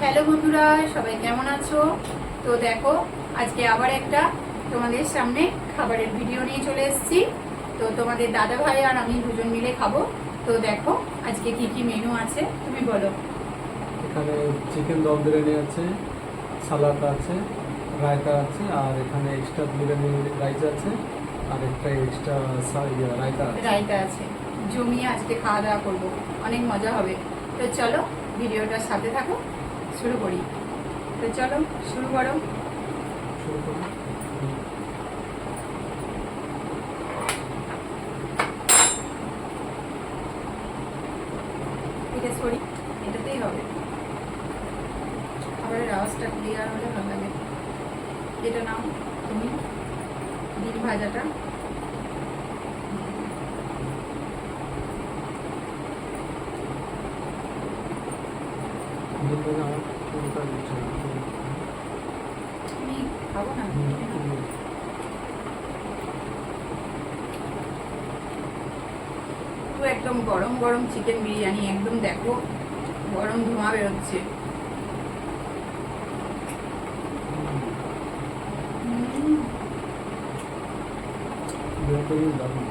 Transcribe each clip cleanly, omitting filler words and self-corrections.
Hello বন্ধুরা, সবাই কেমন আছো? তো দেখো, আজকে আবার একটা তোমাদের সামনে খাবারের ভিডিও নিয়ে চলে এসেছি। তো তোমাদের দাদা ভাই আর আমি দুজন মিলে খাবো। তো দেখো আজকে কি কি মেনু আছে তুমি বলো। এখানে চিকেন দম বিরিয়ানি আছে, সালাদ আছে, রায়তা আছে, আর এখানে এক্সট্রা বিরিয়ানি রাইস আছে, আর একটা এক্সট্রা রায়তা আছে। রায়তা আছে, জমিয়ে আজকে খাওয়া দাওয়া করবো, অনেক মজা হবে। তো চলো ভিডিওটার সাথে থাকো, শুরু করি। তো চলো শুরু করো। শুরু করি। এটা সরি, এটাতেই হবে। আবার আওয়াজটা ক্লিয়ার হলে ভালো লাগে। এটা নাও তুমি, ডিম ভাজাটা। আমার কোনটা দিচ্ছে না। আমি খাবো না। তো একদম গরম গরম চিকেন বিরিয়ানি, একদম দেখো গরম ধোঁয়া বেরোচ্ছে। দারুণ।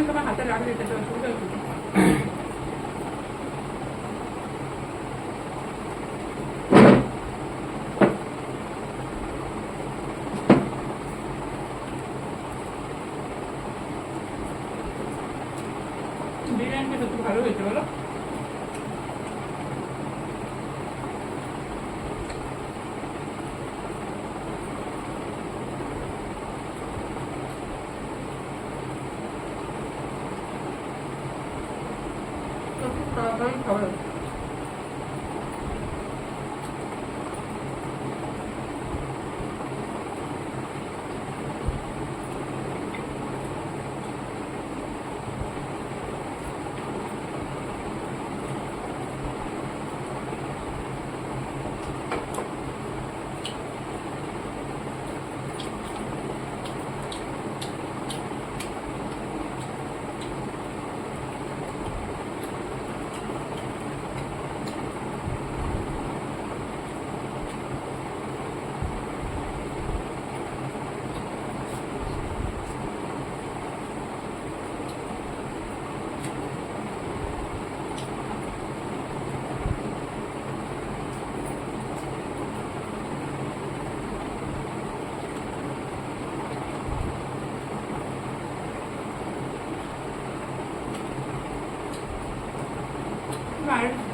তোমার হাতে রাখলে এটা তো অসুবিধা হচ্ছে। বিরিয়ানিটা সত্যি ভালো হয়েছে বলো। সত্যি তাড়াতাড়ি খাবার।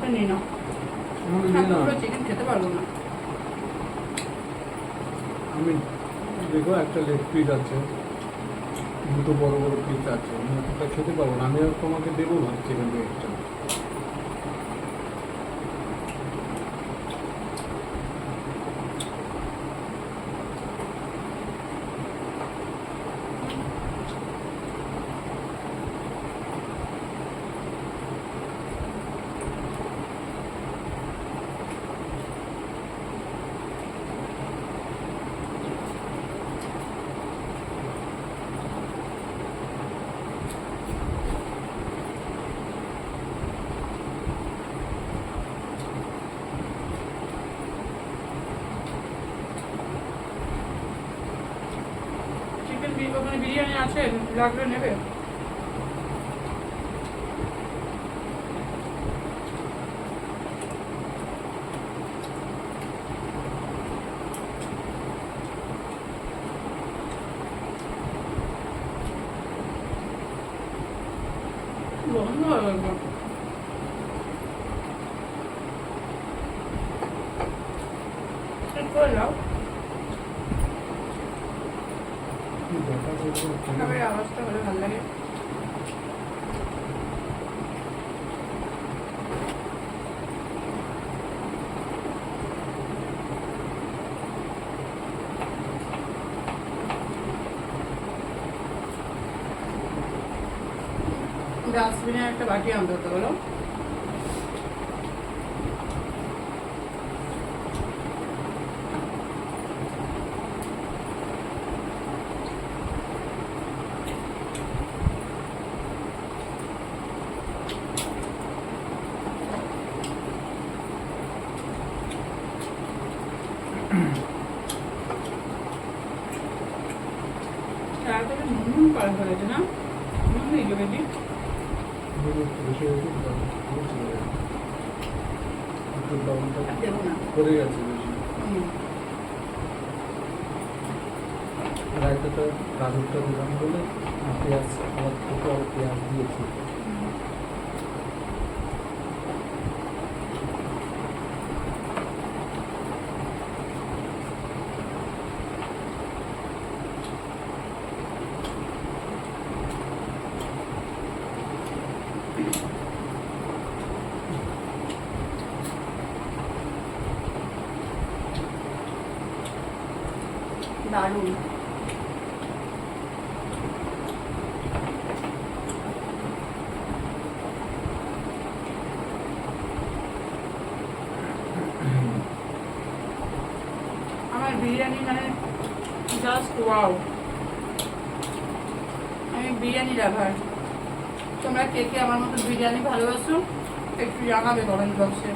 আর নিয়ে নাও, চিকেন খেতে পারবো না। আমি দেখো একটা লেগ পিস আছে, দুটো বড় বড় পিস আছে, আমি একটা খেতে পারবো না। আমি আর তোমাকে দেবো না চিকেন লেগটা। ওখানে বিরিয়ানি আছে, লাগলে নেবে। গন্ধ হয়ে গেল। ঠিক করে দাও। খাবারের আওয়াজটা হলে ভালো লাগে। ডাস্টবিনে একটা বাটি আনতে হতো বলো। তারপরে নুন করা হয়েছে না, নুন দিয়ে বেশি দেবো না। পড়ে গেছে বেশি। রায়তাটা গাজরটা দিলাম বলে পেঁয়াজ আবার দুটো পেঁয়াজ দিয়েছি। দারুণ। আমার বিরিয়ানি মানে জাস্ট ওয়াও। আমি বিরিয়ানি লাভার। তোমরা কে কে আমার মতো বিরিয়ানি ভালোবাসো একটু জানাবে কমেন্ট বক্সে।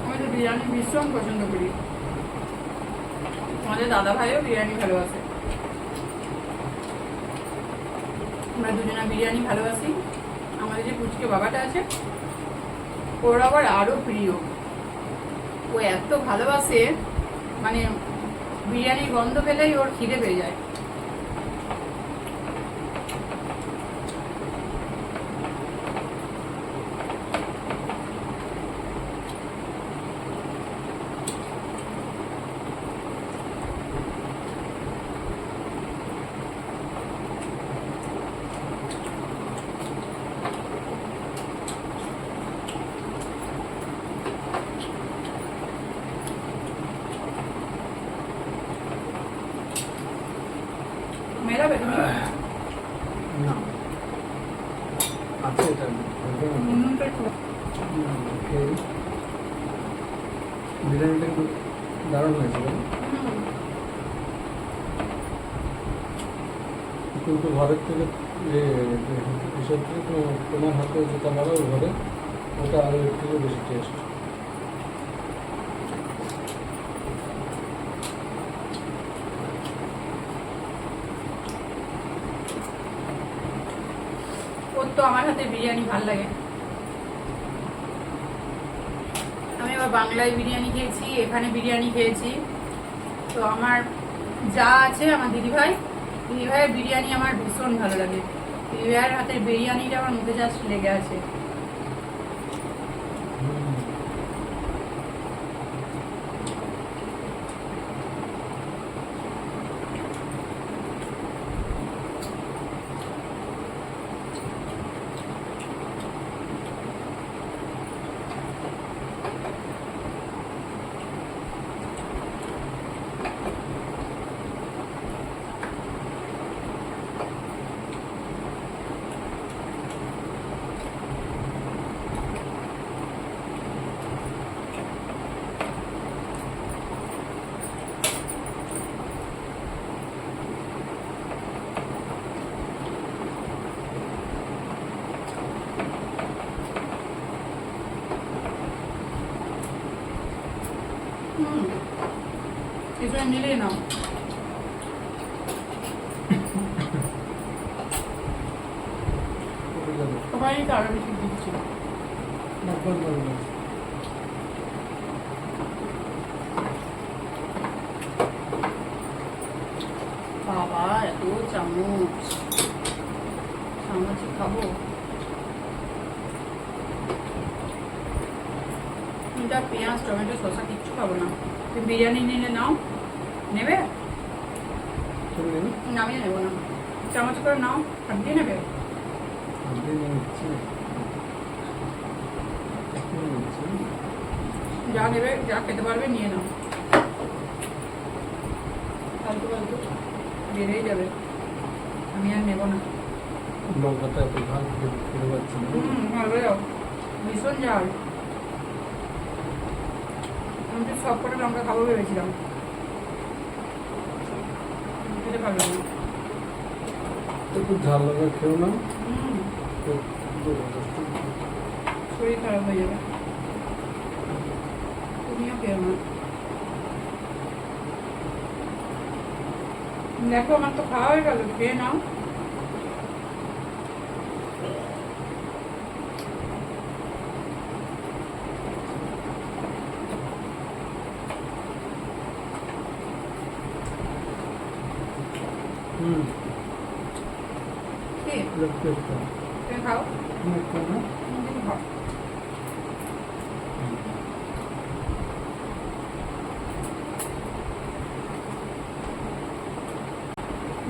আমি তো বিরিয়ানি ভীষণ পছন্দ করি। আমাদের দাদা ভাইও বিরিয়ানি ভালোবাসে। আমরা দুজনা বিরিয়ানি ভালোবাসি। আমাদের যে পুচকে বাবাটা আছে ওর আবার আরো প্রিয়। ও এত ভালোবাসে মানে বিরিয়ানির গন্ধ পেলেই ওর খিদে পেয়ে যায়। মেলাবে তুমি? না আছে এটা নুনটা একটু বিরিয়ানিটা একটু দারুণ হয়েছিল, কিন্তু ঘরের থেকে এসব থেকে তোমার হাতে যেটা বানাবো ঘরে ওটা আরও একটু বেশি টেস্ট। ওর তো আমার হাতে বিরিয়ানি ভালো লাগে। আমি আবার বাংলায় বিরিয়ানি খেয়েছি, এখানে বিরিয়ানি খেয়েছি। তো আমার যা আছে আমার দিদিভাইয়ের বিরিয়ানি আমার ভীষণ ভালো লাগে। দিদিভাইয়ের হাতের বিরিয়ানিটা আমার মুখে জাস্ট লেগে আছে। কিছু মিলিয়ে নাও। সবাই তো আরো বেশি দিচ্ছি। বাবা এত চামচ, চামচ খাবো। লঙ্কা পেঁয়াজ টমেটো শসা কিচ্ছু খাবো না। তুমি বিরিয়ানি নিলে নাও, নেবে? তুমি নেবে? নামিয়ে নেবো না, চামচ করে নাও, হাত দিয়ে নেবে? আপনি নিয়ে নিচ্ছি। আপনি নিচ্ছি। যা নেবে, যা খেতে পারবে নিয়ে নাও। ফালতু ফালতু বেড়েই যাবে, আমি আর নেবো না। লঙ্কাটা এত ঝাল খেতে পাচ্ছি না। ভালো যাও, ভীষণ ঝাল। আমি তো সব কটা লঙ্কা খাবো ভেবেছিলাম, খেতে পারবে না। একটু ঝাল লঙ্কা খেও না, হুম, তো জবরদস্তি। শরীর খারাপ হয়ে যাবে। তুমিও খেও না। দেখো আমার তো খাওয়া হয়ে গেল, খেয়ে নাও। হুম, কি একটু একটু তুমি খাও, একটু না। তুমি খাও।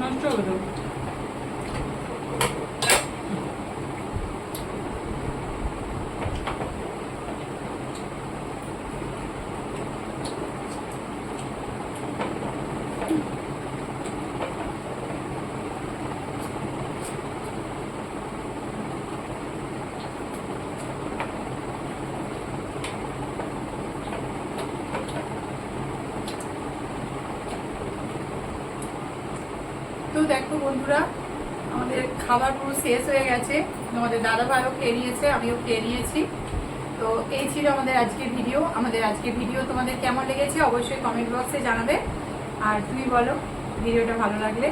নষ্ট হবে তো। তো দেখো বন্ধুরা, আমাদের খাবার পুরো শেষ হয়ে গেছে। আমাদের দাদা ভাইও খেয়ে নিয়েছে, আমিও খেয়ে নিয়েছি। তো এই ছিল আমাদের আজকের ভিডিও। আমাদের আজকের ভিডিও তোমাদের কেমন লেগেছে অবশ্যই কমেন্ট বক্সে জানাবে। আর তুমি বলো, ভিডিওটা ভালো লাগলে?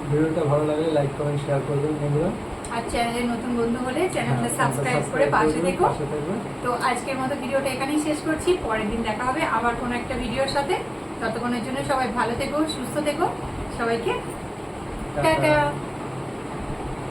ভিডিওটা ভালো লাগলে লাইক কমেন্ট শেয়ার করবেন বন্ধুরা। আর চ্যানেলে নতুন বন্ধু হলে চ্যানেলটা হ্যাঁ, সাবস্ক্রাইব করে subscribe পাশে করবেন, থেকো। পাশে থাকবেন। তো আজকের মতো ভিডিওটা এখানেই শেষ করছি। পরের দিন দেখা হবে আবার কোনো একটা ভিডিওর সাথে। ততক্ষণের জন্য সবাই ভালো থেকো, সুস্থ থেকো। সবাইকে টাটা। টাটা।